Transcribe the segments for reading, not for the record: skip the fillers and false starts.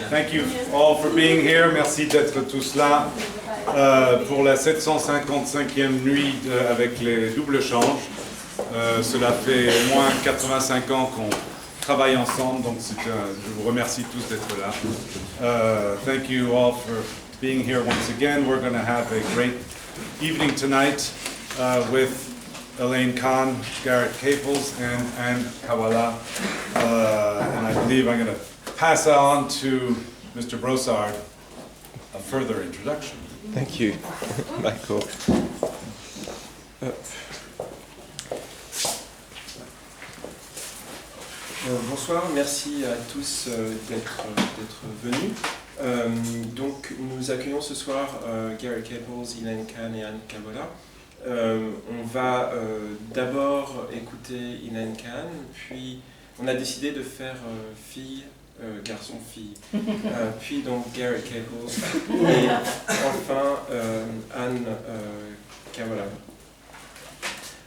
Thank you all for being here. Merci d'être tous là pour la 755e nuit avec les doubles changes. Cela fait au moins 85 ans qu'on travaille ensemble, donc je vous remercie tous d'être là. Thank you all for being here once again. We're going to have a great evening tonight with Elaine Kahn, Garrett CAPLES, and KAWALA. And I believe I'm going to pass on to Mr. Brossard a further introduction. Thank you, Michael. Bonsoir, merci à tous d'être venus. Donc nous accueillons ce soir Garrett CAPLES, Elaine Kahn et KAWALA. On va d'abord écouter Elaine Kahn, puis on a décidé de faire fille, garçon, fille, puis donc Garrett CAPLES et enfin KAWALA.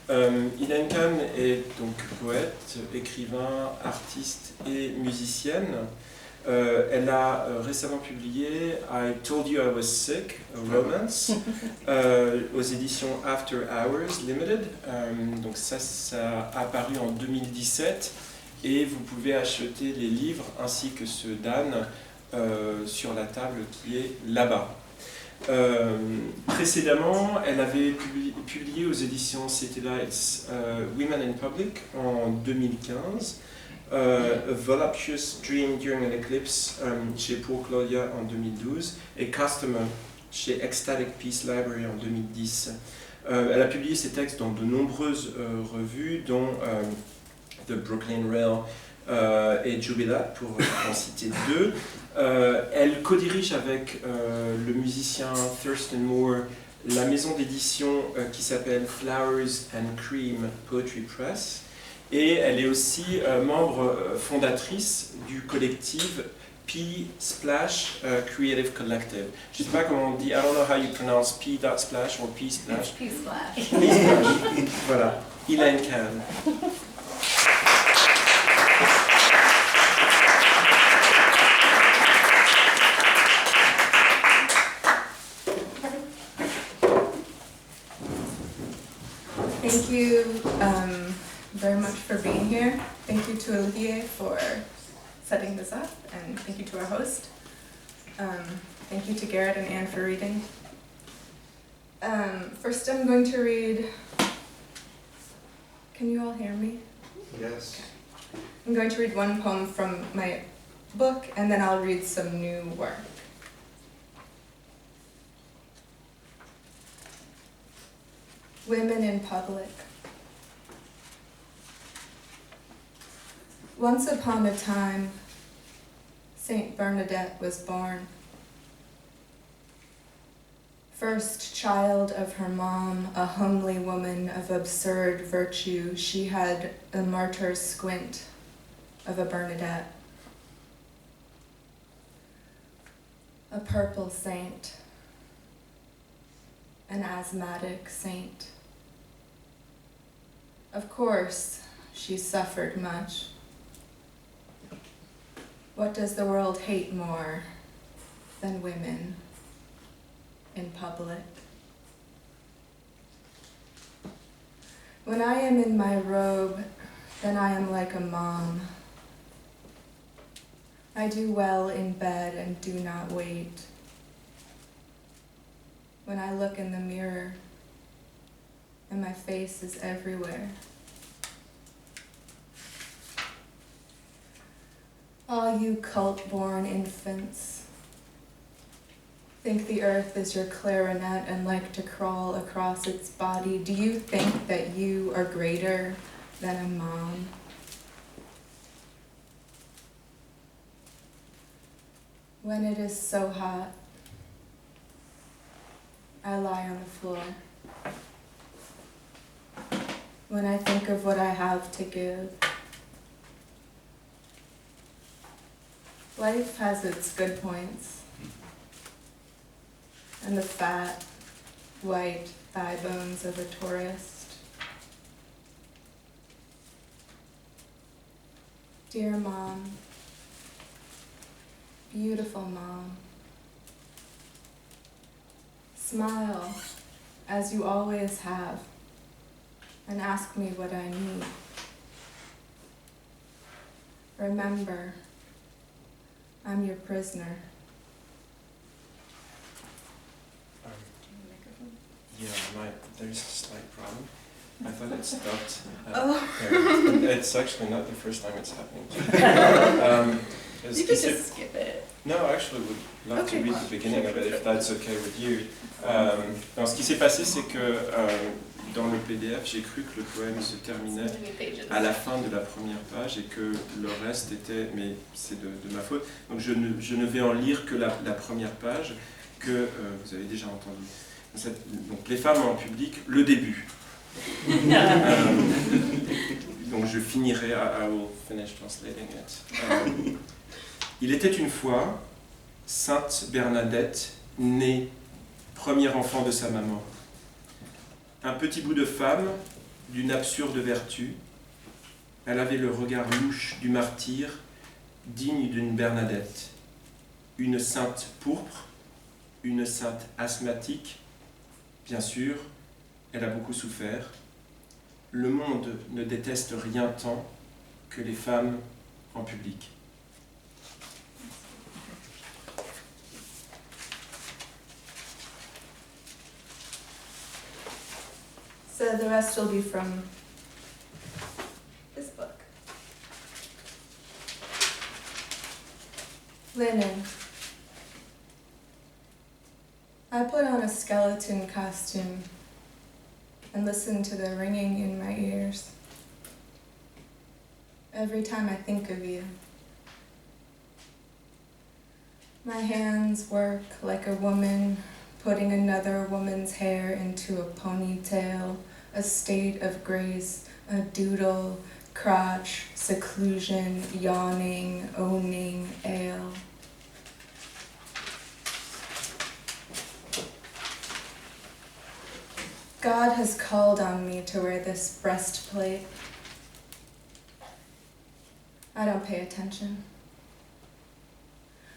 Elaine Kahn est donc poète, écrivain, artiste et musicienne. Elle a récemment publié I Told You I Was Sick, a Romance, aux éditions After Hours Limited. Donc ça a apparu en 2017 et vous pouvez acheter les livres ainsi que ceux d'Anne sur la table qui est là-bas. Précédemment, elle avait publié aux éditions Satellites Women in Public en 2015, A Voluptuous Dream During an Eclipse chez Pour Claudia en 2012 et Customer chez Ecstatic Peace Library en 2010. Elle a publié ses textes dans de nombreuses revues, dont The Brooklyn Rail et Jubilat, pour en citer deux. Elle co-dirige avec le musicien Thurston Moore la maison d'édition qui s'appelle Flowers and Cream Poetry Press, et elle est aussi membre fondatrice du collectif P-Splash Creative Collective. Je ne sais pas comment on dit, I don't know how you pronounce P.Splash or P-Splash. P-Splash. P-Splash. Voilà, Elaine Kahn. Thank you very much for being here. Thank you to Olivier for setting this up, and thank you to our host. Thank you to Garrett and Anne for reading. First I'm going to read... Can you all hear me? Yes. I'm going to read one poem from my book, and then I'll read some new work. Women in Public. Once upon a time, Saint Bernadette was born. First child of her mom, a homely woman of absurd virtue, she had the martyr's squint of a Bernadette. A purple saint, an asthmatic saint. Of course, she suffered much. What does the world hate more than women in public? When I am in my robe, then I am like a mom. I do well in bed and do not wait. When I look in the mirror, and my face is everywhere. All you cult-born infants think the earth is your clarinet and like to crawl across its body. Do you think that you are greater than a mom? When it is so hot, I lie on the floor. When I think of what I have to give. Life has its good points. And the fat, white thigh bones of a tourist. Dear Mom, Beautiful mom. Smile, as you always have, and ask me what I need. Remember, I'm your prisoner. Yeah, there's a slight problem. I thought it stopped. Oh. There. It's actually not the first time it's happening to me. You could just skip it. No, I actually would love to read the beginning of it, if that's okay with you. Non, ce qui s'est passé, c'est que dans le PDF, j'ai cru que le poème se terminait à la fin de la première page et que le reste était, mais c'est de ma faute, donc je ne vais en lire que la première page que vous avez déjà entendue. Donc les femmes en public, le début. Donc je finirai, I will finish translating it. Il était une fois, Sainte Bernadette, née, premier enfant de sa maman. Un petit bout de femme, d'une absurde vertu. Elle avait le regard louche du martyr, digne d'une Bernadette. Une sainte pourpre, une sainte asthmatique. Bien sûr, elle a beaucoup souffert. Le monde ne déteste rien tant que les femmes en public. So the rest will be from this book. Linen. I put on a skeleton costume and listen to the ringing in my ears. Every time I think of you. My hands work like a woman putting another woman's hair into a ponytail, a state of grace, a doodle, crotch, seclusion, yawning, owning, ale. God has called on me to wear this breastplate. I don't pay attention.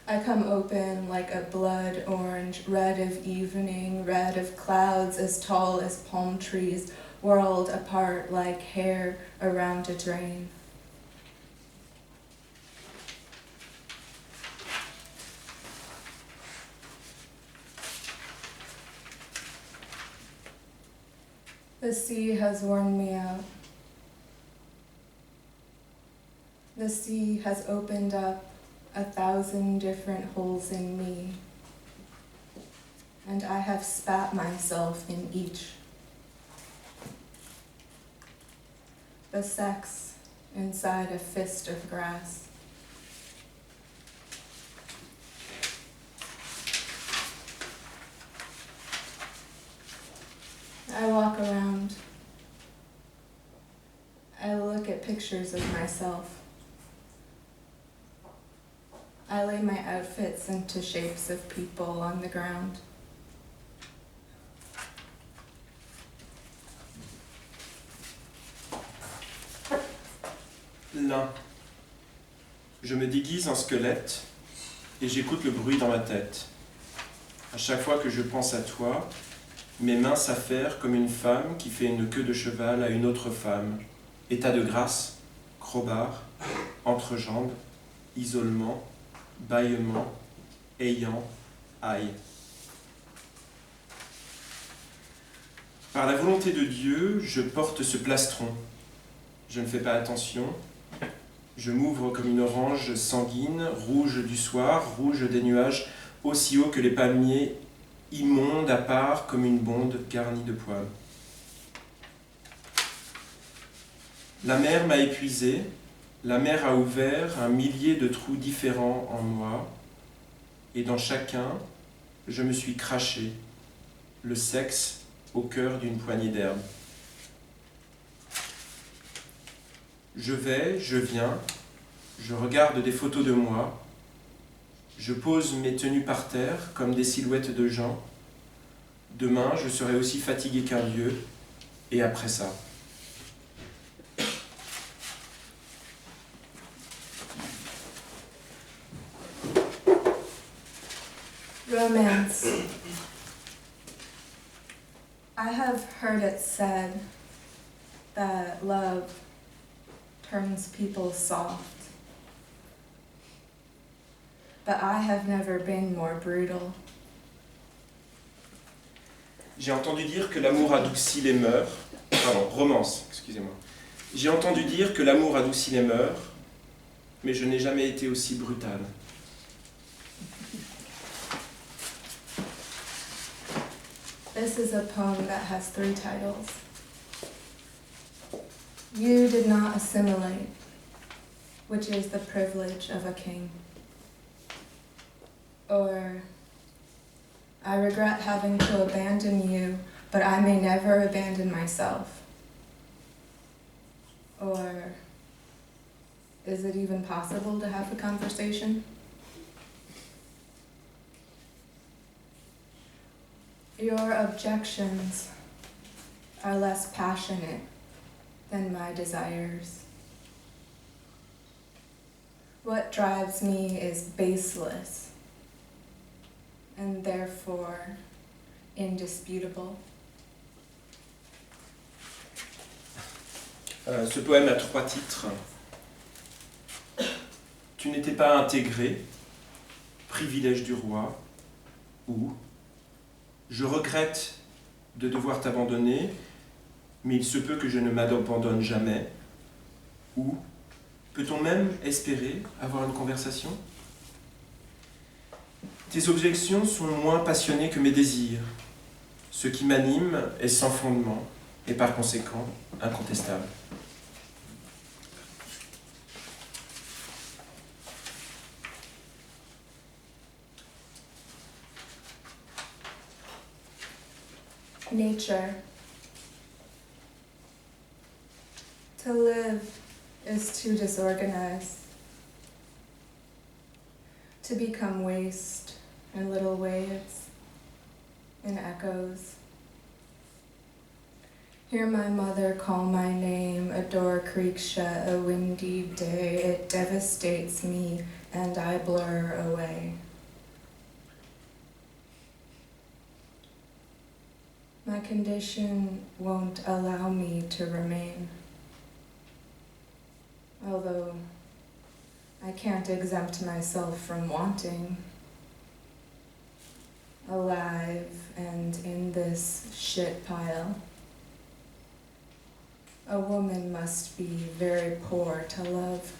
I come open like a blood orange, red of evening, red of clouds as tall as palm trees, whirled apart like hair around a drain. The sea has worn me out. The sea has opened up 1,000 different holes in me, and I have spat myself in each. The sex inside a fist of grass. I walk around. I look at pictures of myself. I lay my outfits into shapes of people on the ground. L'un. Je me déguise en squelette et j'écoute le bruit dans ma tête. À chaque fois que je pense à toi, mes mains s'affairent comme une femme qui fait une queue de cheval à une autre femme. État de grâce, crowbar, entrejambe, isolement, bâillement, ayant, aïe. Par la volonté de Dieu, je porte ce plastron. Je ne fais pas attention. Je m'ouvre comme une orange sanguine, rouge du soir, rouge des nuages, aussi haut que les palmiers, immonde à part comme une bonde garnie de poils. La mer m'a épuisé, la mer a ouvert 1 millier de trous différents en moi, et dans chacun, je me suis craché, le sexe au cœur d'une poignée d'herbe. Je vais, je viens, je regarde des photos de moi, je pose mes tenues par terre comme des silhouettes de gens. Demain, je serai aussi fatigué qu'un dieu, et après ça. Romance. I have heard it said that love turns people soft. But I have never been more brutal. J'ai entendu dire que l'amour adoucit les mœurs. Pardon, romance, excusez-moi. J'ai entendu dire que l'amour adoucit les mœurs, mais je n'ai jamais été aussi brutal. This is a poem that has 3 titles. You did not assimilate, which is the privilege of a king. Or, I regret having to abandon you, but I may never abandon myself. Or, is it even possible to have a conversation? Your objections are less passionate than my desires. What drives me is baseless and therefore indisputable. Ce poème a 3 titres. Tu n'étais pas intégré, privilège du roi, ou je regrette de devoir t'abandonner, mais il se peut que je ne m'abandonne jamais, ou peut-on même espérer avoir une conversation? Tes objections sont moins passionnées que mes désirs. Ce qui m'anime est sans fondement et par conséquent incontestable. Nature. To live is to disorganize, to become waste in little waves, in echoes. Hear my mother call my name, a door creaks shut, a windy day, it devastates me and I blur away. My condition won't allow me to remain, although I can't exempt myself from wanting. Alive and in this shit pile. A woman must be very poor to love.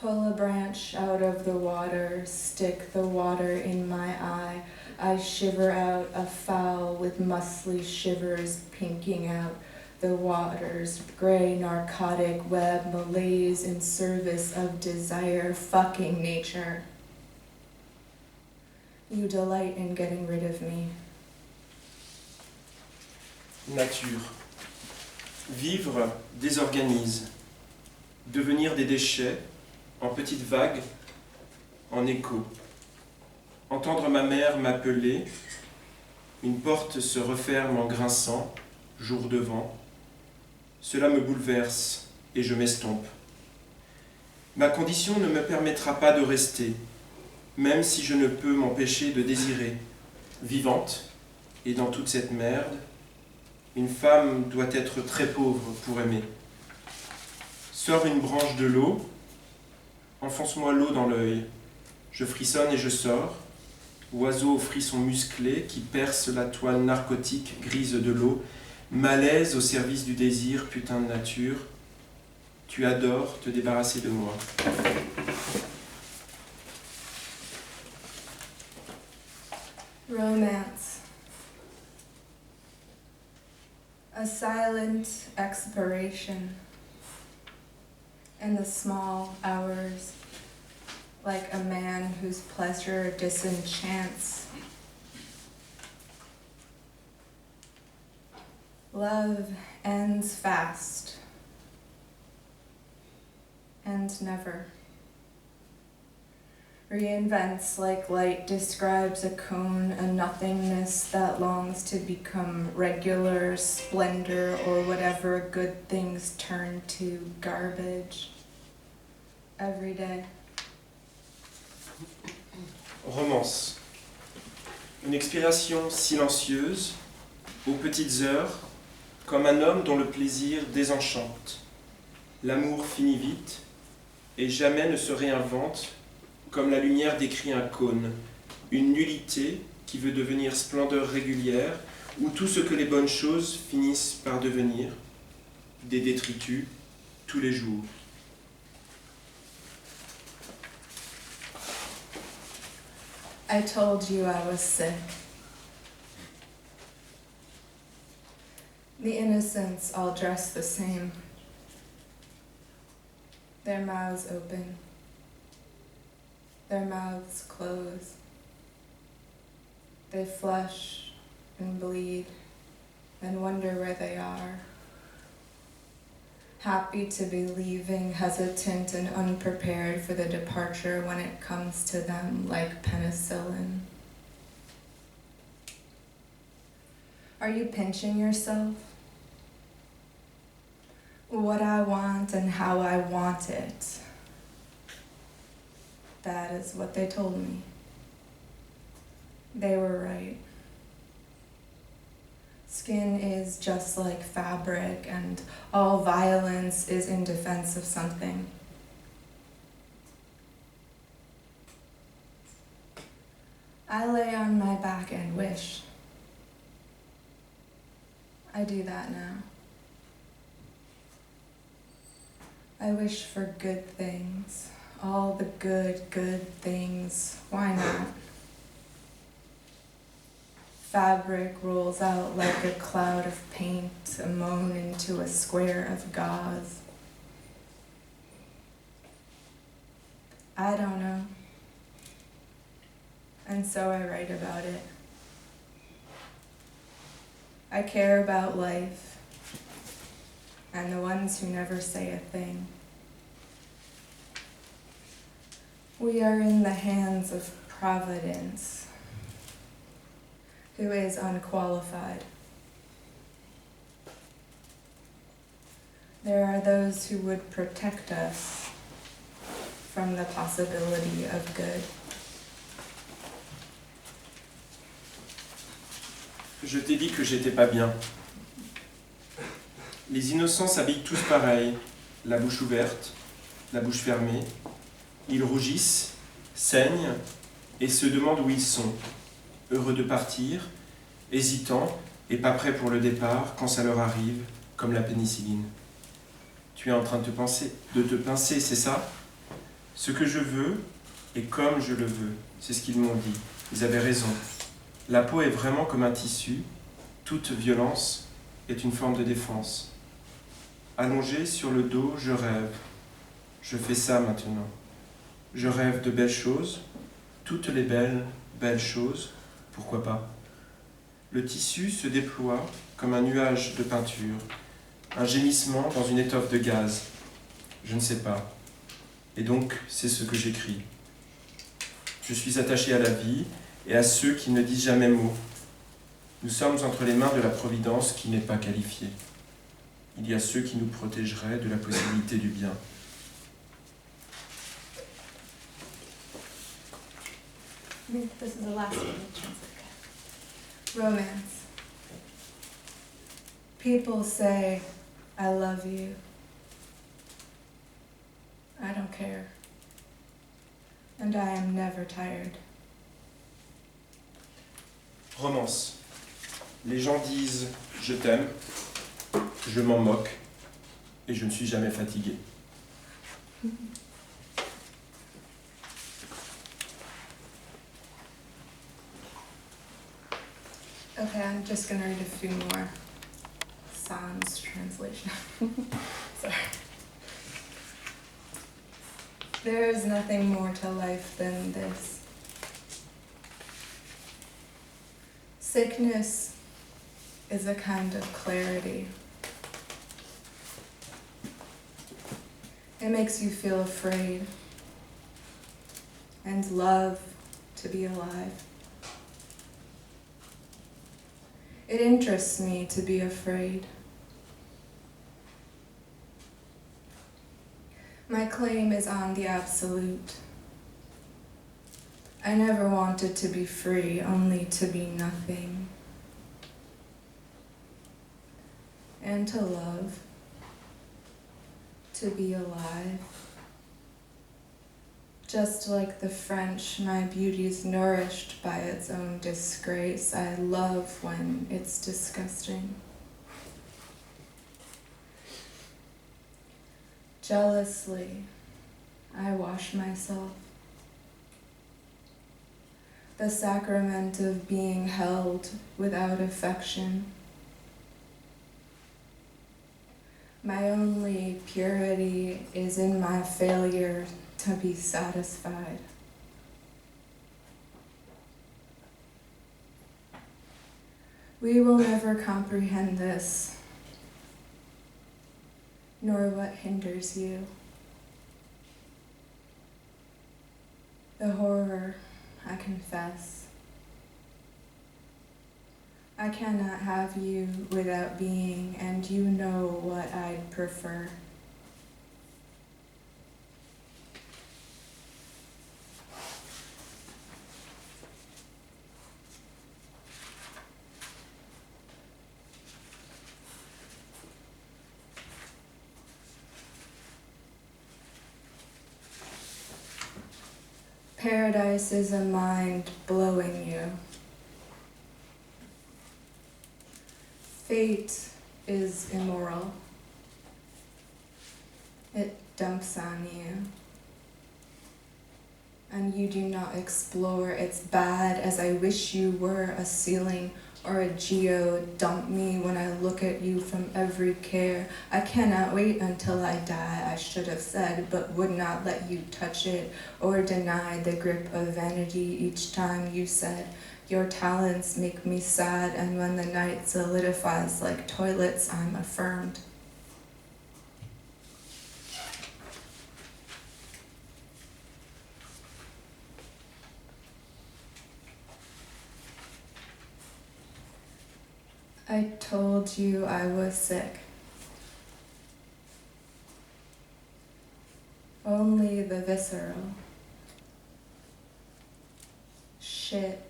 Pull a branch out of the water, stick the water in my eye. I shiver out a fowl with muscly shivers pinking out the water's gray narcotic web, malaise in service of desire, fucking nature. You delight in getting rid of me. Nature. Vivre désorganise. Devenir des déchets, en petites vagues, en écho. Entendre ma mère m'appeler, une porte se referme en grinçant, jour de vent. Cela me bouleverse et je m'estompe. Ma condition ne me permettra pas de rester, même si je ne peux m'empêcher de désirer. Vivante, et dans toute cette merde, une femme doit être très pauvre pour aimer. Sors une branche de l'eau, enfonce-moi l'eau dans l'œil. Je frissonne et je sors, oiseau aux frissons musclés qui perce la toile narcotique grise de l'eau, malaise au service du désir, putain de nature. Tu adores te débarrasser de moi. Romance. A silent expiration in the small hours, like a man whose pleasure disenchants. Love ends fast and never. Reinvents like light describes a cone, a nothingness that longs to become regular, splendor, or whatever good things turn to garbage every day. Romance. Une expiration silencieuse, aux petites heures, comme un homme dont le plaisir désenchante. L'amour finit vite et jamais ne se réinvente, comme la lumière décrit un cône, une nullité qui veut devenir splendeur régulière, où tout ce que les bonnes choses finissent par devenir, des détritus tous les jours. I told you I was sick. The innocents all dress the same. Their mouths open. Their mouths close. They flush and bleed and wonder where they are. Happy to be leaving, hesitant and unprepared for the departure when it comes to them like penicillin. Are you pinching yourself? What I want and how I want it. That is what they told me. They were right. Skin is just like fabric, and all violence is in defense of something. I lay on my back and wish. I do that now. I wish for good things, all the good things. Why not? Fabric rolls out like a cloud of paint, a moan into a square of gauze. I don't know. And so I write about it. I care about life and the ones who never say a thing. We are in the hands of Providence, who is unqualified. There are those who would protect us from the possibility of good. Je t'ai dit que j'étais pas bien. Les innocents s'habillent tous pareil, la bouche ouverte, la bouche fermée. Ils rougissent, saignent et se demandent où ils sont, heureux de partir, hésitants et pas prêts pour le départ quand ça leur arrive, comme la pénicilline. Tu es en train de te pincer, c'est ça? Ce que je veux et comme je le veux, c'est ce qu'ils m'ont dit. Ils avaient raison. La peau est vraiment comme un tissu. Toute violence est une forme de défense. Allongé sur le dos, je rêve. Je fais ça maintenant. Je rêve de belles choses, toutes les belles choses, pourquoi pas. Le tissu se déploie comme un nuage de peinture, un gémissement dans une étoffe de gaz. Je ne sais pas. Et donc, c'est ce que j'écris. Je suis attaché à la vie et à ceux qui ne disent jamais mot. Nous sommes entre les mains de la Providence qui n'est pas qualifiée. Il y a ceux qui nous protégeraient de la possibilité du bien. This is the last one. Romance. People say, I love you. I don't care. And I am never tired. Romance. Les gens disent « je t'aime », je m'en moque et je ne suis jamais fatigué. Okay, I'm just gonna read a few more. Sans translation. Sorry. There is nothing more to life than this. Sickness is a kind of clarity. It makes you feel afraid and love to be alive. It interests me to be afraid. My claim is on the absolute. I never wanted to be free, only to be nothing. And to love, to be alive. Just like the French, my beauty's nourished by its own disgrace. I love when it's disgusting. Jealously, I wash myself. The sacrament of being held without affection. My only purity is in my failure to be satisfied. We will never comprehend this, nor what hinders you. The horror, I confess. I cannot have you without being, and you know what I'd prefer. Paradise is a mind blowing you. Fate is immoral. It dumps on you. And you do not explore its bad as I wish you were a ceiling or a geo. Dump me when I look at you from every care. I cannot wait until I die, I should have said, but would not let you touch it or deny the grip of vanity each time you said, your talents make me sad, and when the night solidifies like toilets, I'm affirmed. I told you I was sick. Only the visceral. Shit.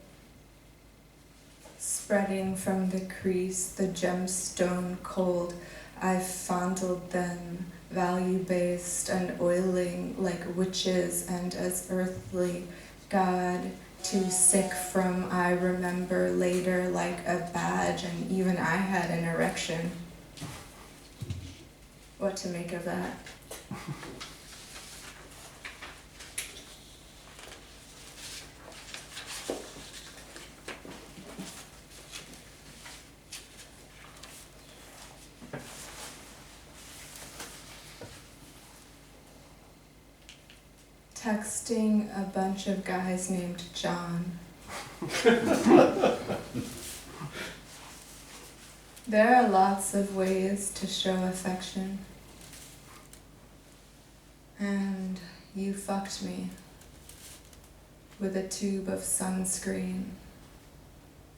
Spreading from the crease, the gemstone cold. I've fondled them, value-based and oiling like witches, and as earthly God. Too sick from, I remember later like a badge, and even I had an erection. What to make of that? Texting a bunch of guys named John. There are lots of ways to show affection. And you fucked me with a tube of sunscreen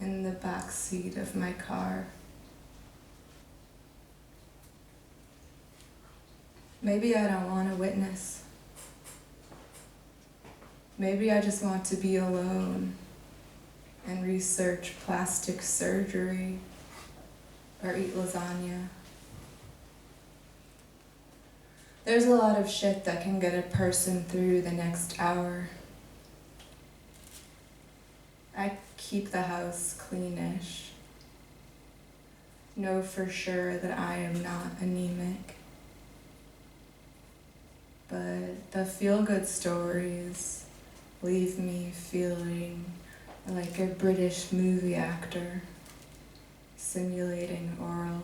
in the back seat of my car. Maybe I don't want to witness. Maybe I just want to be alone and research plastic surgery or eat lasagna. There's a lot of shit that can get a person through the next hour. I keep the house cleanish. Know for sure that I am not anemic. But the feel-good stories leave me feeling like a British movie actor simulating oral.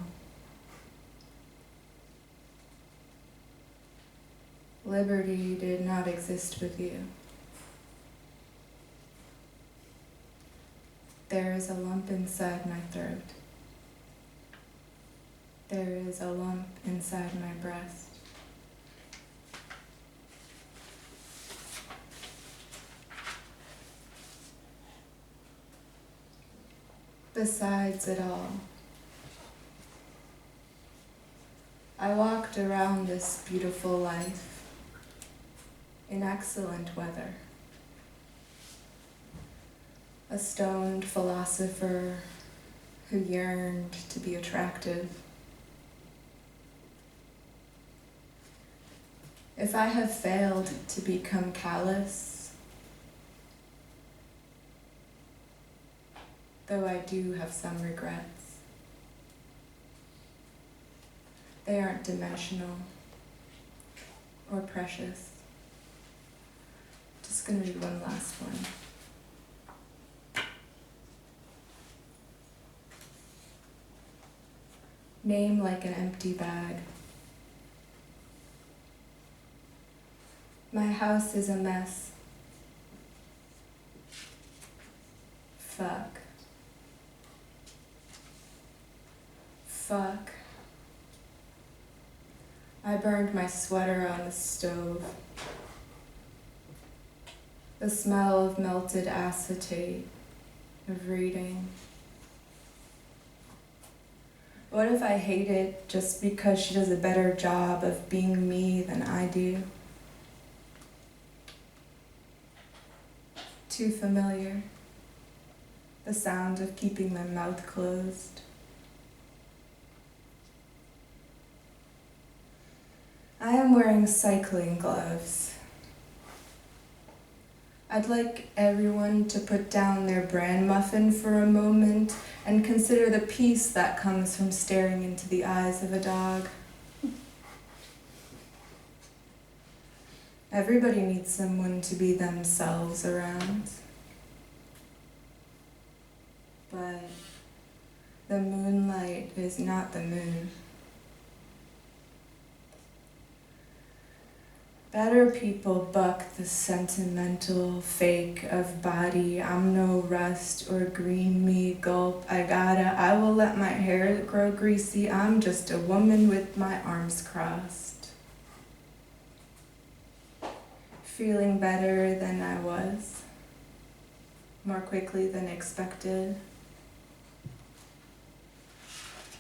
Liberty did not exist with you. There is a lump inside my throat. There is a lump inside my breast. Besides it all, I walked around this beautiful life in excellent weather, a stoned philosopher who yearned to be attractive. If I have failed to become callous, though I do have some regrets, they aren't dimensional or precious. Just gonna do one last one. Name like an empty bag. My house is a mess. Fuck. Fuck. I burned my sweater on the stove. The smell of melted acetate, of reading. What if I hate it just because she does a better job of being me than I do? Too familiar. The sound of keeping my mouth closed. I am wearing cycling gloves. I'd like everyone to put down their bran muffin for a moment and consider the peace that comes from staring into the eyes of a dog. Everybody needs someone to be themselves around. But the moonlight is not the moon. Better people buck the sentimental fake of body. I'm no rust or green me gulp. I will let my hair grow greasy. I'm just a woman with my arms crossed. Feeling better than I was. More quickly than expected.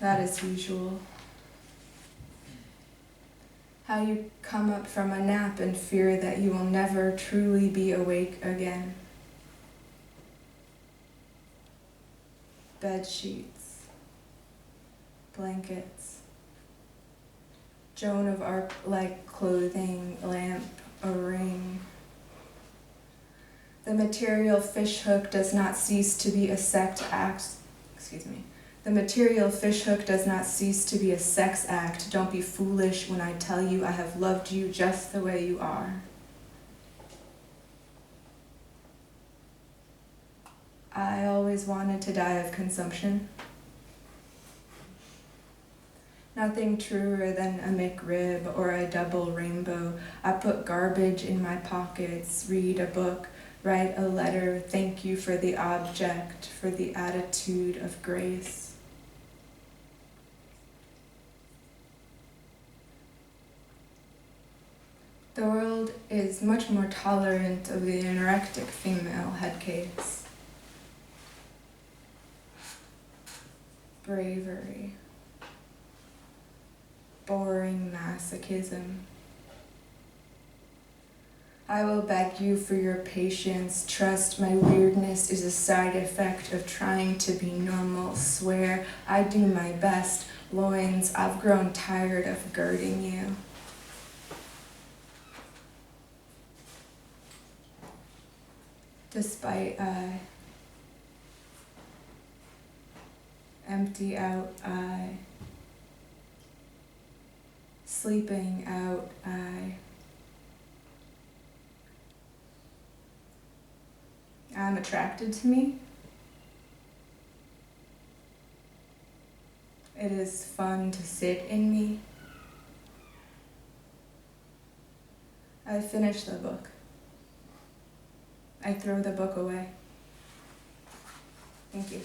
That is usual. How you come up from a nap and fear that you will never truly be awake again. Bed sheets, blankets, Joan of Arc-like clothing, lamp, a ring. The material fishhook does not cease to be a The material fishhook does not cease to be a sex act. Don't be foolish when I tell you I have loved you just the way you are. I always wanted to die of consumption. Nothing truer than a McRib or a double rainbow. I put garbage in my pockets, read a book, write a letter, thank you for the object, for the attitude of grace. The world is much more tolerant of the anorectic female head case. Bravery. Boring masochism. I will beg you for your patience. Trust my weirdness is a side effect of trying to be normal. Swear I do my best. Loins, I've grown tired of girding you. Despite I, empty out I, sleeping out I. I'm attracted to me. It is fun to sit in me. I finish the book. I throw the book away. Thank you.